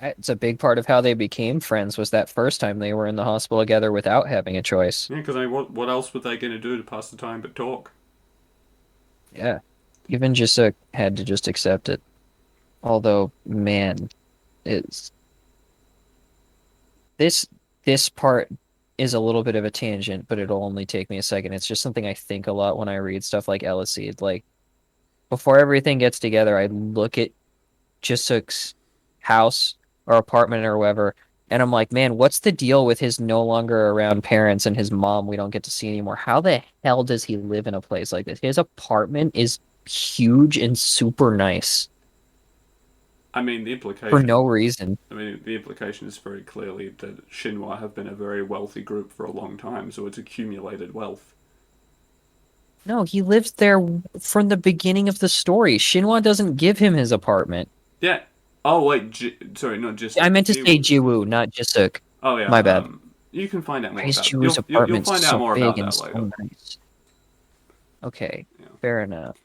[SPEAKER 3] It's a big part of how they became friends was that first time they were in the hospital together without having a choice.
[SPEAKER 2] Yeah, because I mean, what else were they going to do to pass the time but talk?
[SPEAKER 3] Yeah. Even Jisuk had to just accept it. Although, man, it's this this part is a little bit of a tangent, but it'll only take me a second. It's just something I think a lot when I read stuff like Eliseed. Like before everything gets together, I look at Jisuk's house or apartment or whatever, and I'm like, man, what's the deal with his no longer around parents and his mom we don't get to see anymore? How the hell does he live in a place like this? His apartment is huge and super nice
[SPEAKER 2] I mean,
[SPEAKER 3] for no reason.
[SPEAKER 2] the implication is very clearly that Shinhwa have been a very wealthy group for a long time, so it's accumulated wealth.
[SPEAKER 3] No, he lives there from the beginning of the story. Shinhwa doesn't give him his apartment.
[SPEAKER 2] Yeah. Oh wait, sorry, not just
[SPEAKER 3] I meant to say
[SPEAKER 2] Jiwoo's.
[SPEAKER 3] Jiwoo, not Jisuk.
[SPEAKER 2] Oh yeah.
[SPEAKER 3] My bad.
[SPEAKER 2] You can find out
[SPEAKER 3] Why
[SPEAKER 2] more
[SPEAKER 3] is
[SPEAKER 2] about.
[SPEAKER 3] Jiwoo's
[SPEAKER 2] You'll
[SPEAKER 3] apartment
[SPEAKER 2] find out
[SPEAKER 3] so
[SPEAKER 2] more about
[SPEAKER 3] big and
[SPEAKER 2] that later.
[SPEAKER 3] so nice? Okay,
[SPEAKER 2] Yeah.
[SPEAKER 3] fair enough.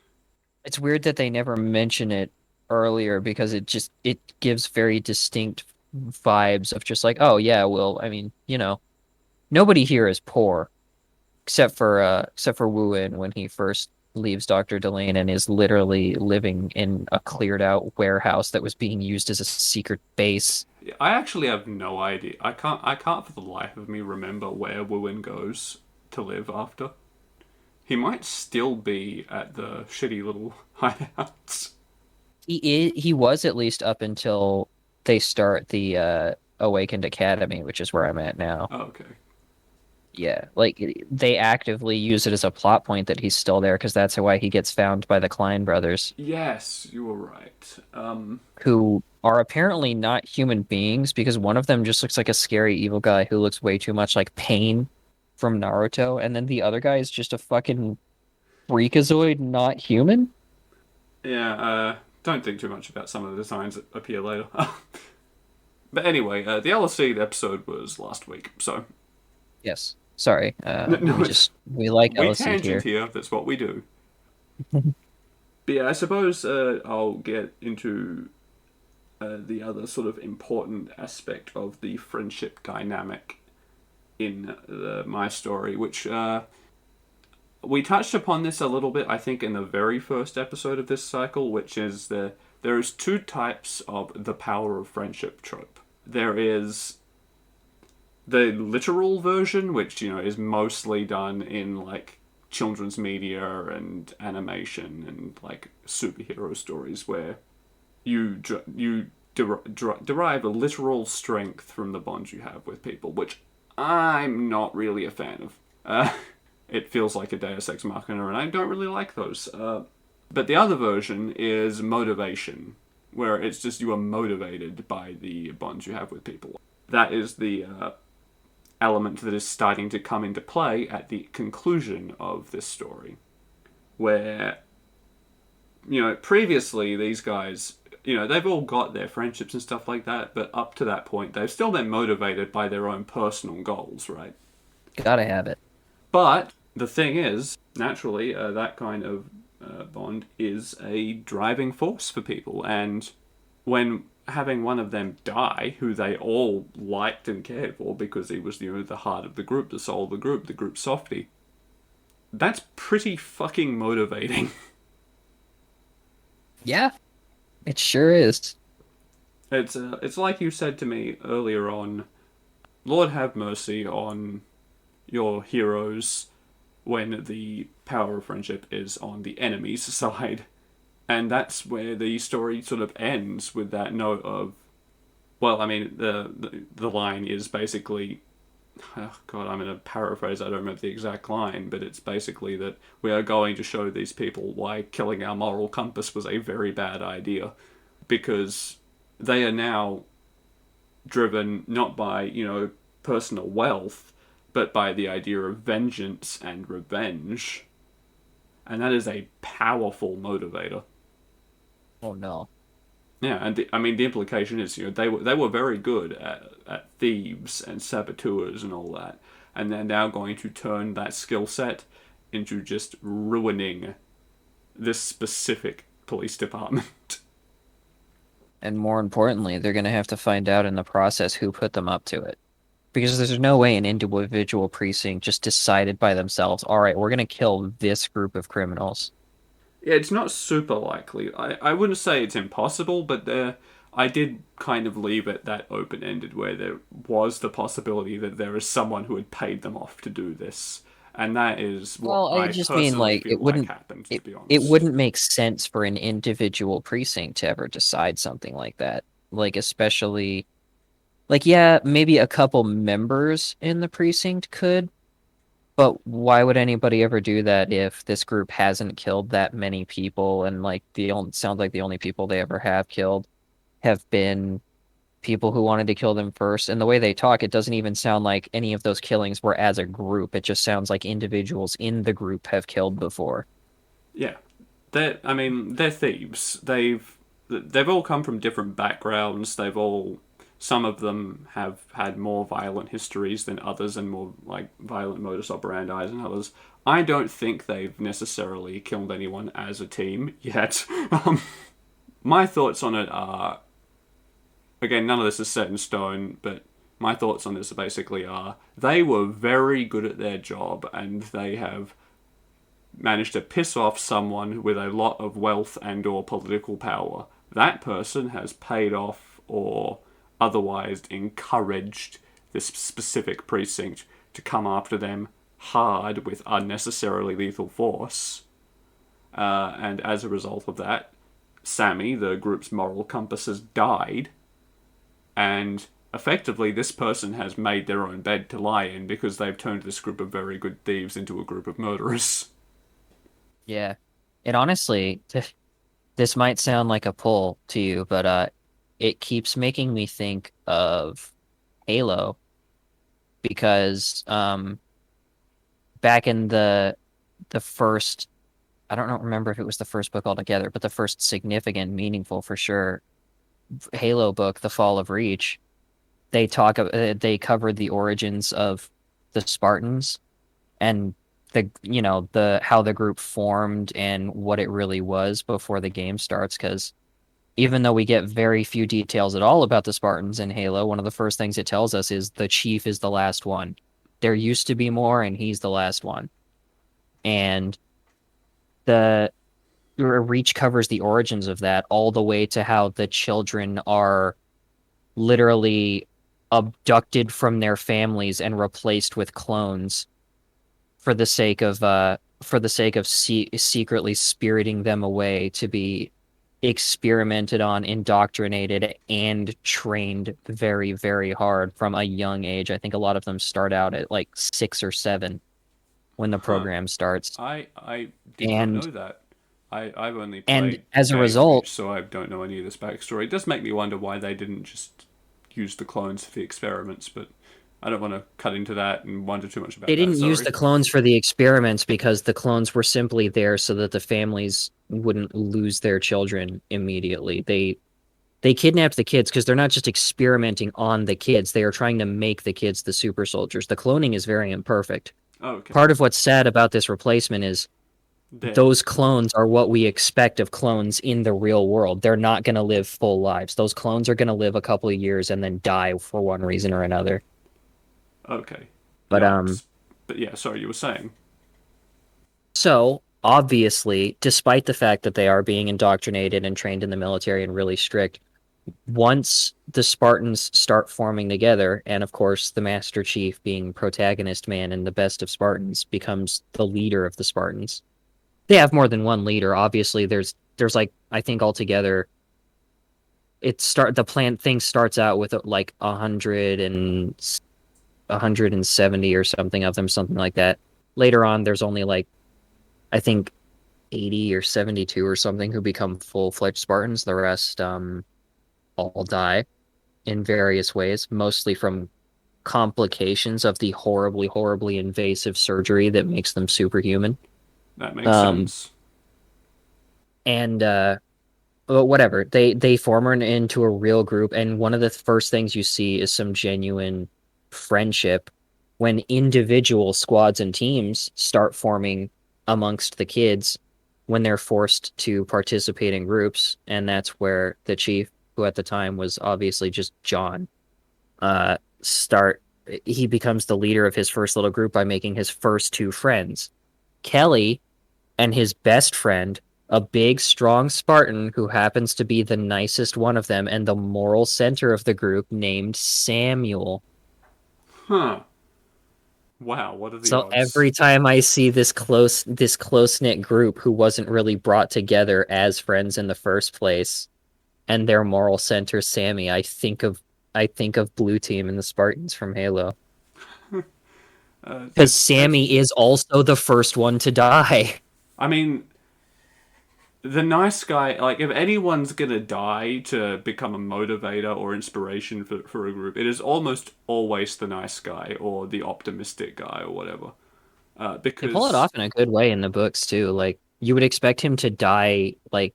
[SPEAKER 3] It's weird that they never mention it earlier because it gives very distinct vibes of just like, oh yeah, well, I mean, nobody here is poor except for Wu-In when he first leaves Dr. Delane and is literally living in a cleared out warehouse that was being used as a secret base.
[SPEAKER 2] I actually have no idea. I can't for the life of me remember where Wooin goes to live after. He might still be at the shitty little hideouts.
[SPEAKER 3] He was at least up until they start the Awakened Academy, which is where I'm at now.
[SPEAKER 2] Oh, okay.
[SPEAKER 3] Yeah, like they actively use it as a plot point that he's still there because that's why he gets found by the Klein brothers,
[SPEAKER 2] Yes, you were right.
[SPEAKER 3] who are apparently not human beings because one of them just looks like a scary evil guy who looks way too much like Pain from Naruto, and then the other guy is just a fucking freakazoid, not human.
[SPEAKER 2] Yeah, don't think too much about some of the designs that appear later. But anyway, the LSC episode was last week, so
[SPEAKER 3] Yes. Sorry.
[SPEAKER 2] no,
[SPEAKER 3] We like
[SPEAKER 2] we
[SPEAKER 3] LSD
[SPEAKER 2] tangent
[SPEAKER 3] here.
[SPEAKER 2] here. That's what we do. But yeah, I suppose I'll get into the other sort of important aspect of the friendship dynamic in my story, which we touched upon this a little bit, I think, in the very first episode of this cycle, which is there is two types of the power of friendship trope. There is the literal version, which is mostly done in like children's media and animation and like superhero stories, where you derive a literal strength from the bonds you have with people, which I'm not really a fan of. It feels like a Deus Ex Machina, and I don't really like those. But the other version is motivation, where it's just you are motivated by the bonds you have with people. That is the element that is starting to come into play at the conclusion of this story, where previously these guys, they've all got their friendships and stuff like that, but up to that point they've still been motivated by their own personal goals, right?
[SPEAKER 3] Gotta have it.
[SPEAKER 2] But the thing is, naturally, that kind of bond is a driving force for people, and when having one of them die, who they all liked and cared for because he was the heart of the group, the soul of the group softie, that's pretty fucking motivating.
[SPEAKER 3] Yeah, it sure is.
[SPEAKER 2] It's like you said to me earlier on, Lord have mercy on your heroes when the power of friendship is on the enemy's side. And that's where the story sort of ends, with that note of, well, I mean, the line is basically, oh God, I'm going to paraphrase. I don't remember the exact line, but it's basically that we are going to show these people why killing our moral compass was a very bad idea, because they are now driven not by personal wealth, but by the idea of vengeance and revenge, and that is a powerful motivator.
[SPEAKER 3] Oh no.
[SPEAKER 2] Yeah, and I mean the implication is they were very good at thieves and saboteurs and all that, and they're now going to turn that skill set into just ruining this specific police department.
[SPEAKER 3] And more importantly, they're going to have to find out in the process who put them up to it. Because there's no way an individual precinct just decided by themselves, all right, we're going to kill this group of criminals.
[SPEAKER 2] Yeah, it's not super likely. I wouldn't say it's impossible, but I did kind of leave it that open ended where there was the possibility that there is someone who had paid them off to do this. And that is what
[SPEAKER 3] Well, I
[SPEAKER 2] I
[SPEAKER 3] just mean
[SPEAKER 2] personally
[SPEAKER 3] like
[SPEAKER 2] feel like happened, to be
[SPEAKER 3] it
[SPEAKER 2] honest.
[SPEAKER 3] wouldn't make sense for an individual precinct to ever decide something like that. Like especially like yeah, maybe a couple members in the precinct could, but why would anybody ever do that if this group hasn't killed that many people and like the only sounds like the only people they ever have killed have been people who wanted to kill them first. And the way they talk, it doesn't even sound like any of those killings were as a group. It just sounds like individuals in the group have killed before.
[SPEAKER 2] Yeah, they're thieves. They've all come from different backgrounds. Some of them have had more violent histories than others, and more like violent modus operandi than others. I don't think they've necessarily killed anyone as a team yet. My thoughts on it are, again, none of this is set in stone, but my thoughts on this basically are they were very good at their job, and they have managed to piss off someone with a lot of wealth and or political power. That person has paid off or otherwise encouraged this specific precinct to come after them hard with unnecessarily lethal force. And as a result of that, Sammy, the group's moral compass, has died. And effectively, this person has made their own bed to lie in because they've turned this group of very good thieves into a group of murderers.
[SPEAKER 3] Yeah. And honestly, this might sound like a pull to you, but it keeps making me think of Halo because back in the first I don't know, remember if it was the first book altogether, but the first significant, meaningful for sure Halo book, The Fall of Reach, they covered the origins of the Spartans and the how the group formed and what it really was before the game starts. Because even though we get very few details at all about the Spartans in Halo, one of the first things it tells us is the chief is the last one. There used to be more, and he's the last one. And the Reach covers the origins of that all the way to how the children are literally abducted from their families and replaced with clones for the sake of secretly spiriting them away to be experimented on, indoctrinated, and trained very, very hard from a young age. I think a lot of them start out at like 6 or 7 when the
[SPEAKER 2] Huh.
[SPEAKER 3] program starts.
[SPEAKER 2] I did not
[SPEAKER 3] And
[SPEAKER 2] know that. I've only
[SPEAKER 3] and
[SPEAKER 2] played
[SPEAKER 3] as a
[SPEAKER 2] Day of
[SPEAKER 3] result,
[SPEAKER 2] Reach, so I don't know any of this backstory. It does make me wonder why they didn't just use the clones for the experiments, but I don't want to cut into that and wonder too much
[SPEAKER 3] they
[SPEAKER 2] about that.
[SPEAKER 3] didn't use
[SPEAKER 2] Sorry.
[SPEAKER 3] the clones for the experiments because the clones were simply there so that the families wouldn't lose their children immediately. They kidnapped the kids because they're not just experimenting on the kids, they are trying to make the kids the super soldiers. The cloning is very imperfect.
[SPEAKER 2] Oh, okay.
[SPEAKER 3] Part of what's sad about this replacement is
[SPEAKER 2] Dead.
[SPEAKER 3] those clones are what we expect of clones in the real world. They're not going to live full lives. Those clones are going to live a couple of years and then die for one reason or another.
[SPEAKER 2] Okay.
[SPEAKER 3] But
[SPEAKER 2] Yikes. But yeah, sorry, you were saying.
[SPEAKER 3] so obviously, despite the fact that they are being indoctrinated and trained in the military and really strict, once the Spartans start forming together, and of course the Master Chief, being protagonist man and the best of Spartans, becomes the leader of the Spartans. They have more than one leader. Obviously, there's like I think altogether the plan thing starts out with like 100 and 170 or something of them, something like that. Later on, there's only like, I think 80 or 72 or something who become full-fledged Spartans. The rest all die in various ways, mostly from complications of the horribly, horribly invasive surgery that makes them superhuman.
[SPEAKER 2] That makes
[SPEAKER 3] Um,
[SPEAKER 2] sense.
[SPEAKER 3] and but whatever, they form into a real group, and one of the first things you see is some genuine friendship when individual squads and teams start forming amongst the kids when they're forced to participate in groups, and that's where the chief, who at the time was obviously just John, start he becomes the leader of his first little group by making his first two friends, Kelly and his best friend, a big, strong Spartan who happens to be the nicest one of them and the moral center of the group, named Samuel.
[SPEAKER 2] Huh. Wow, what are the
[SPEAKER 3] So
[SPEAKER 2] odds?
[SPEAKER 3] every time I see this close-knit group who wasn't really brought together as friends in the first place, and their moral center, Sammy, I think of Blue Team and the Spartans from Halo. Because
[SPEAKER 2] It's
[SPEAKER 3] Sammy is also the first one to die.
[SPEAKER 2] I mean, the nice guy, like, if anyone's gonna die to become a motivator or inspiration for a group, it is almost always the nice guy or the optimistic guy or whatever.
[SPEAKER 3] They pull it
[SPEAKER 2] Because,
[SPEAKER 3] off in a good way in the books too. Like you would expect him to die like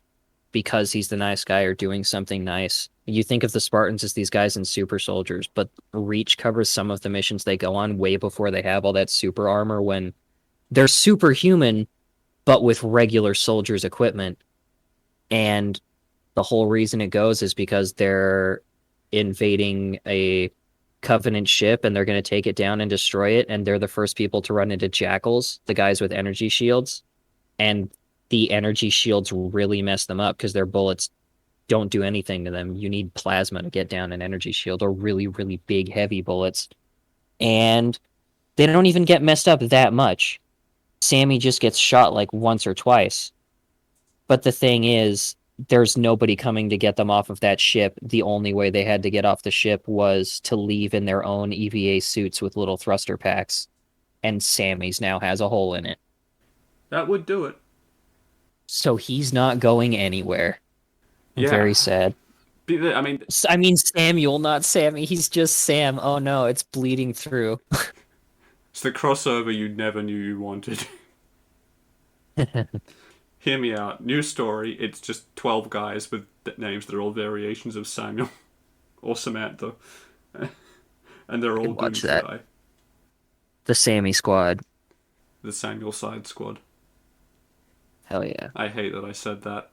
[SPEAKER 3] because he's the nice guy or doing something nice. You think of the Spartans as these guys in super soldiers, but Reach covers some of the missions they go on way before they have all that super armor when they're superhuman but with regular soldiers equipment. And the whole reason it goes is because they're invading a Covenant ship and they're going to take it down and destroy it. And they're the first people to run into Jackals, the guys with energy shields. And the energy shields really mess them up because their bullets don't do anything to them. You need plasma to get down an energy shield or really, really big, heavy bullets. And they don't even get messed up that much. Sammy just gets shot like once or twice. But the thing is, there's nobody coming to get them off of that ship. The only way they had to get off the ship was to leave in their own EVA suits with little thruster packs. And Sammy's now has a hole in it.
[SPEAKER 2] that would do it.
[SPEAKER 3] So he's not going anywhere.
[SPEAKER 2] Yeah.
[SPEAKER 3] Very sad.
[SPEAKER 2] I mean,
[SPEAKER 3] I mean, Samuel, not Sammy. He's just Sam. Oh no, it's bleeding through.
[SPEAKER 2] it's the crossover you never knew you wanted. Hear me out. New story. It's just 12 guys with names that are all variations of Samuel or Samantha. And they're all
[SPEAKER 3] I'd
[SPEAKER 2] doomed
[SPEAKER 3] watch
[SPEAKER 2] to
[SPEAKER 3] that.
[SPEAKER 2] die.
[SPEAKER 3] The Sammy Squad.
[SPEAKER 2] The Samuel Side Squad.
[SPEAKER 3] Hell yeah.
[SPEAKER 2] I hate that I said that.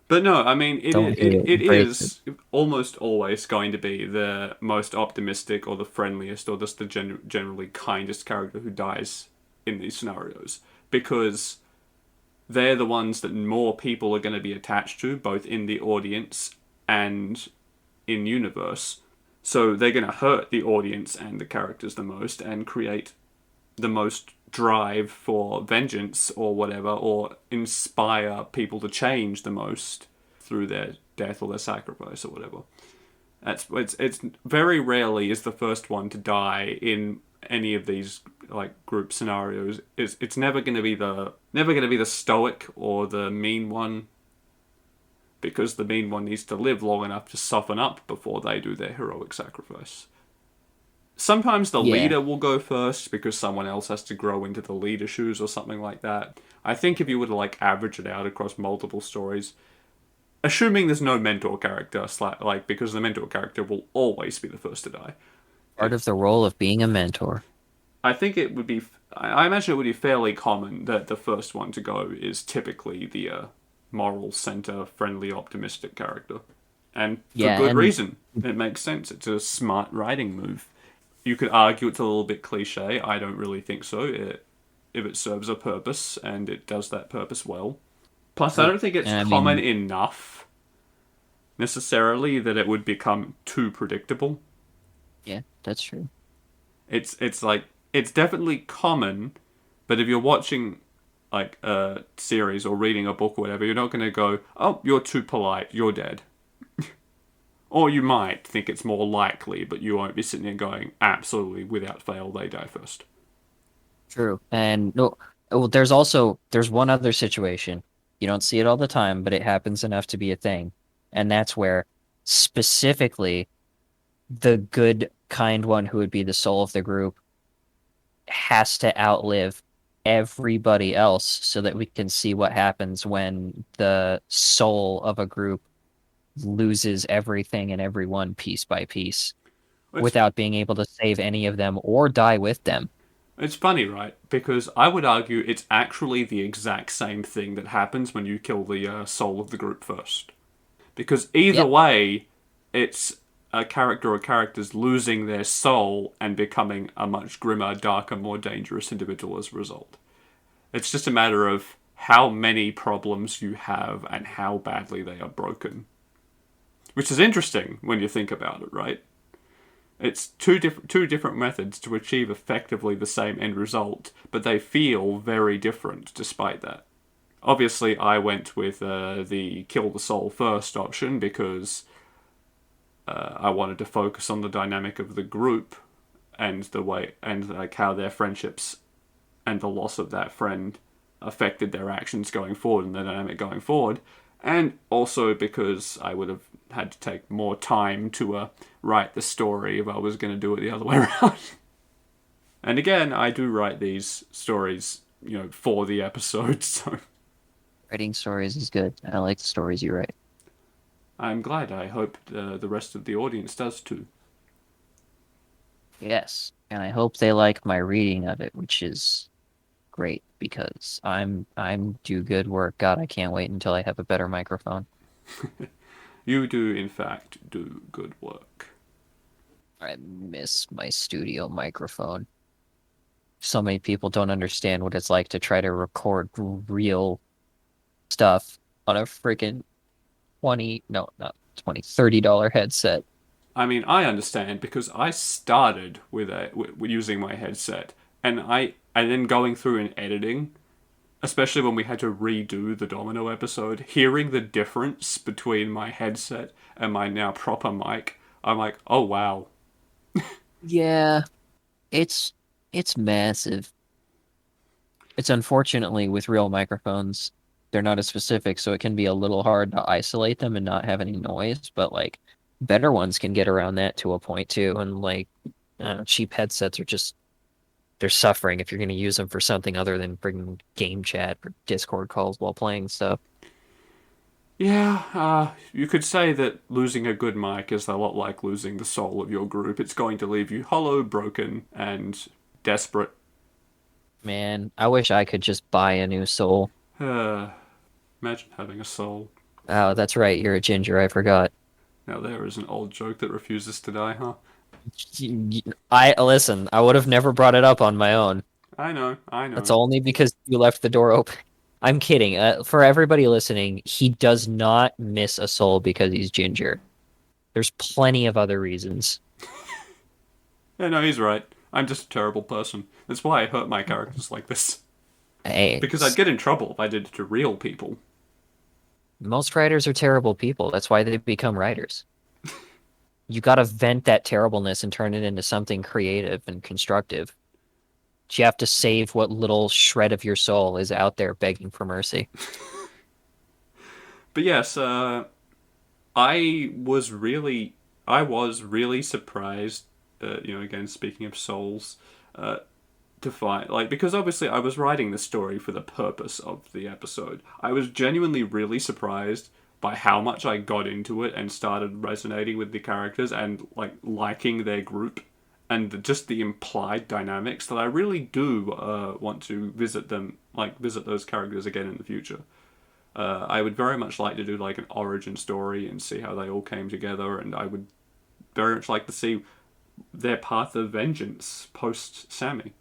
[SPEAKER 2] But no, I mean,
[SPEAKER 3] Don't hate it.
[SPEAKER 2] it
[SPEAKER 3] Embrace it.
[SPEAKER 2] is almost always going to be the most optimistic or the friendliest or just the generally kindest character who dies in these scenarios. Because they're the ones that more people are going to be attached to, both in the audience and in universe. So they're going to hurt the audience and the characters the most and create the most drive for vengeance or whatever, or inspire people to change the most through their death or their sacrifice or whatever. It's very rarely is the first one to die in any of these like group scenarios. It's never gonna be the stoic or the mean one, because the mean one needs to live long enough to soften up before they do their heroic sacrifice. Sometimes the
[SPEAKER 3] Yeah.
[SPEAKER 2] leader will go first because someone else has to grow into the leader shoes or something like that. I think if you were to like average it out across multiple stories, assuming there's no mentor character, like because the mentor character will always be the first to die.
[SPEAKER 3] Part of
[SPEAKER 2] It's
[SPEAKER 3] the role of being a mentor.
[SPEAKER 2] I think it would be. I imagine it would be fairly common that the first one to go is typically the moral center, friendly, optimistic character, and for
[SPEAKER 3] Yeah,
[SPEAKER 2] good
[SPEAKER 3] and
[SPEAKER 2] reason. It makes sense. It's a smart writing move. You could argue it's a little bit cliche. I don't really think so. If it serves a purpose and it does that purpose well. Plus, I
[SPEAKER 3] oh,
[SPEAKER 2] don't think it's
[SPEAKER 3] and I
[SPEAKER 2] common
[SPEAKER 3] mean,
[SPEAKER 2] enough necessarily that it would become too predictable.
[SPEAKER 3] yeah, that's true.
[SPEAKER 2] It's like it's definitely common, but if you're watching like a series or reading a book or whatever, you're not going to go, "Oh, you're too polite. You're dead." Or you might think it's more likely, but you won't be sitting there going, absolutely, without fail, they die first.
[SPEAKER 3] True. And no, well, there's one other situation. You don't see it all the time, but it happens enough to be a thing. And that's where specifically the good kind one who would be the soul of the group has to outlive everybody else so that we can see what happens when the soul of a group loses everything and everyone piece by piece
[SPEAKER 2] It's,
[SPEAKER 3] without being able to save any of them or die with them.
[SPEAKER 2] it's funny, right? Because I would argue it's actually the exact same thing that happens when you kill the soul of the group first. Because either
[SPEAKER 3] Yep.
[SPEAKER 2] way, it's a character or characters losing their soul and becoming a much grimmer, darker, more dangerous individual as a result. It's just a matter of how many problems you have and how badly they are broken. Which is interesting when you think about it, right? It's two different methods to achieve effectively the same end result, but they feel very different despite that. Obviously, I went with the kill the soul first option because I wanted to focus on the dynamic of the group and the way and like how their friendships and the loss of that friend affected their actions going forward and the dynamic going forward, and also because I would have had to take more time to write the story if I was going to do it the other way around. And again, I do write these stories, for the episodes, so
[SPEAKER 3] Writing stories is good. I like the stories you write.
[SPEAKER 2] I'm glad. I hope the rest of the audience does too.
[SPEAKER 3] Yes, and I hope they like my reading of it, which is great because I'm do good work. God, I can't wait until I have a better microphone.
[SPEAKER 2] You do, in fact, do good work.
[SPEAKER 3] I miss my studio microphone. So many people don't understand what it's like to try to record real stuff on a freaking 20, no, not 20, $30 headset.
[SPEAKER 2] I mean, I understand because I started with using my headset, and then going through and editing, especially when we had to redo the Domino episode, hearing the difference between my headset and my now proper mic, I'm like, oh wow.
[SPEAKER 3] Yeah, it's it's massive. It's unfortunately with real microphones, they're not as specific, so it can be a little hard to isolate them and not have any noise, but like better ones can get around that to a point too. And like cheap headsets are just they're suffering if you're going to use them for something other than bringing game chat or Discord calls while playing stuff.
[SPEAKER 2] Yeah, you could say that losing a good mic is a lot like losing the soul of your group. It's going to leave you hollow, broken, and desperate.
[SPEAKER 3] Man, I wish I could just buy a new soul.
[SPEAKER 2] Imagine having a soul.
[SPEAKER 3] Oh, that's right, you're a ginger, I forgot.
[SPEAKER 2] Now there is an old joke that refuses to die, huh?
[SPEAKER 3] I listen, I would have never brought it up on my own.
[SPEAKER 2] I know, I know.
[SPEAKER 3] That's only because you left the door open. I'm kidding. For everybody listening, he does not miss a soul because he's ginger. There's plenty of other reasons.
[SPEAKER 2] Yeah, no, he's right. I'm just a terrible person. That's why I hurt my characters like this.
[SPEAKER 3] Hey,
[SPEAKER 2] Because I'd get in trouble if I did it to real people.
[SPEAKER 3] most writers are terrible people. That's why they become writers. You gotta vent that terribleness and turn it into something creative and constructive. You have to save what little shred of your soul is out there begging for mercy.
[SPEAKER 2] But yes, I was really, I was really surprised. Again, speaking of souls, to find because obviously I was writing the story for the purpose of the episode. I was genuinely really surprised by how much I got into it and started resonating with the characters and liking their group and just the implied dynamics that I really do want to visit them, visit those characters again in the future. I would very much like to do an origin story and see how they all came together, and I would very much like to see their path of vengeance post Sammy.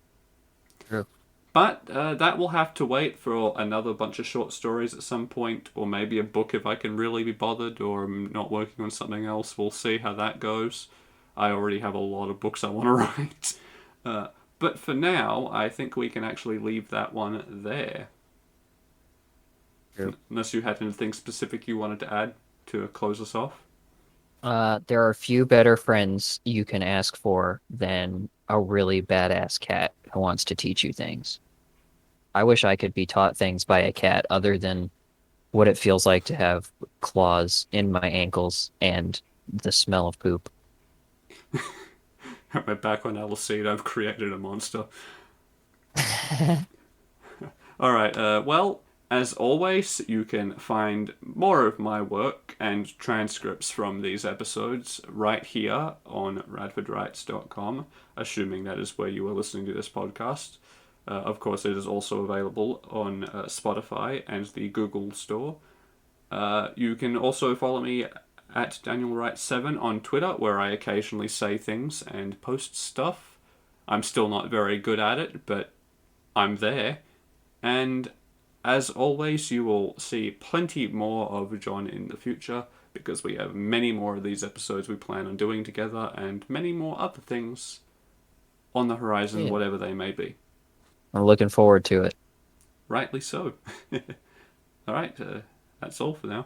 [SPEAKER 3] True.
[SPEAKER 2] But that will have to wait for another bunch of short stories at some point, or maybe a book if I can really be bothered, or I'm not working on something else. We'll see how that goes. I already have a lot of books I want to write. But for now, I think we can actually leave that one there.
[SPEAKER 3] True.
[SPEAKER 2] Unless you had anything specific you wanted to add to close us off.
[SPEAKER 3] There are few better friends you can ask for than a really badass cat who wants to teach you things. I wish I could be taught things by a cat other than what it feels like to have claws in my ankles and the smell of poop.
[SPEAKER 2] We're back on Alice. I've created a monster. All right. Well, as always, you can find more of my work and transcripts from these episodes right here on radfordwrites.com, assuming that is where you are listening to this podcast. Of course, it is also available on Spotify and the Google Store. You can also follow me at DanielWright7 on Twitter, where I occasionally say things and post stuff. I'm still not very good at it, but I'm there. And as always, you will see plenty more of John in the future because we have many more of these episodes we plan on doing together and many more other things on the horizon,
[SPEAKER 3] Yeah.
[SPEAKER 2] whatever they may be.
[SPEAKER 3] I'm looking forward to it.
[SPEAKER 2] Rightly so. All right, that's all for now.